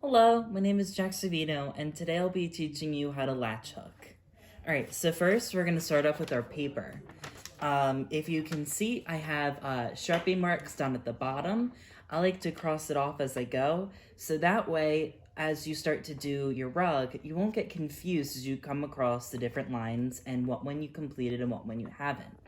Hello, my name is Jack Savino, and today I'll be teaching you how to latch hook. Alright, so first we're going to start off with our paper. If you can see, I have Sharpie marks down at the bottom. I like to cross it off as I go, so that way, as you start to do your rug, you won't get confused as you come across the different lines and what one you completed and what one you haven't.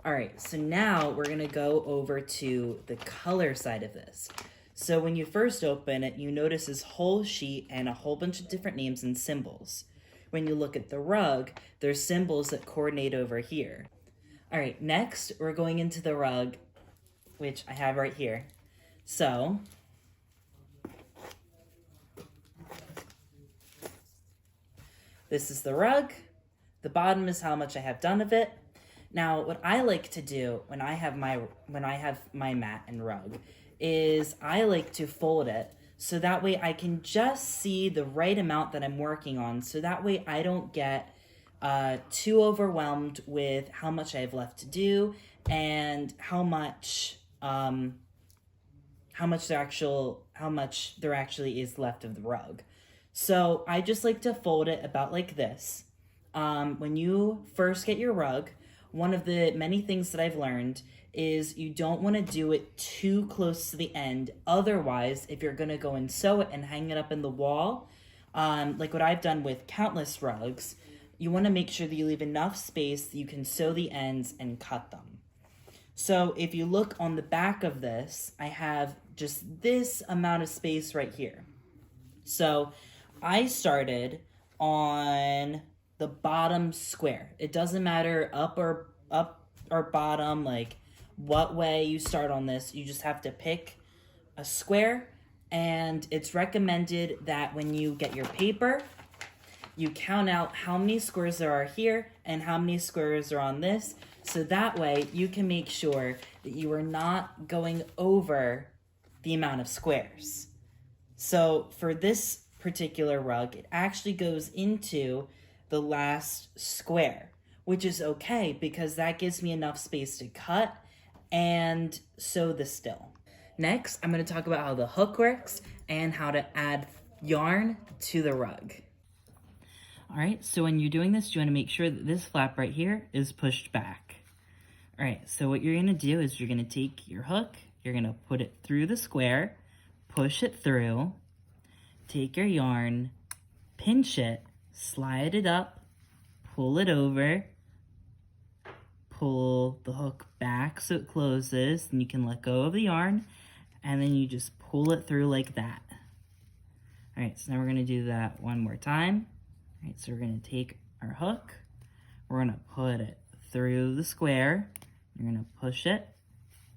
Alright, so now we're going to go over to the color side of this. So when you first open it, you notice this whole sheet and a whole bunch of different names and symbols. When you look at the rug, there's symbols that coordinate over here. All right, next we're going into the rug, which I have right here. So, this is the rug. The bottom is how much I have done of it. Now, what I like to do when I have my mat and rug is I like to fold it so that way I can just see the right amount that I'm working on, so that way I don't get too overwhelmed with how much I have left to do and how much there actually is left of the rug. So I just like to fold it about like this. When you first get your rug, one of the many things that I've learned is you don't want to do it too close to the end. Otherwise, if you're going to go and sew it and hang it up in the wall, like what I've done with countless rugs, you want to make sure that you leave enough space that you can sew the ends and cut them. So if you look on the back of this, I have just this amount of space right here. So I started on the bottom square. It doesn't matter up or bottom, like what way you start on this. You just have to pick a square, and it's recommended that when you get your paper, you count out how many squares there are here and how many squares are on this, so that way you can make sure that you are not going over the amount of squares. So for this particular rug, it actually goes into the last square, which is okay because that gives me enough space to cut and sew the still. Next, I'm going to talk about how the hook works and how to add yarn to the rug. All right, so when you're doing this, you want to make sure that this flap right here is pushed back. All right, so what you're going to do is you're going to take your hook, you're going to put it through the square, push it through, take your yarn, pinch it, slide it up, pull it over, pull the hook back so it closes, and you can let go of the yarn, and then you just pull it through like that. All right, so now we're going to do that one more time. All right, so we're going to take our hook, we're going to put it through the square, you're going to push it,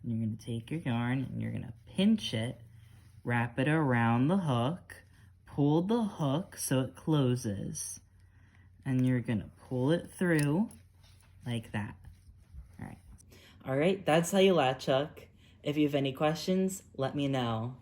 and you're going to take your yarn, and you're going to pinch it, wrap it around the hook, pull the hook so it closes, and you're going to pull it through like that. All right, that's how you latch hook. If you have any questions, let me know.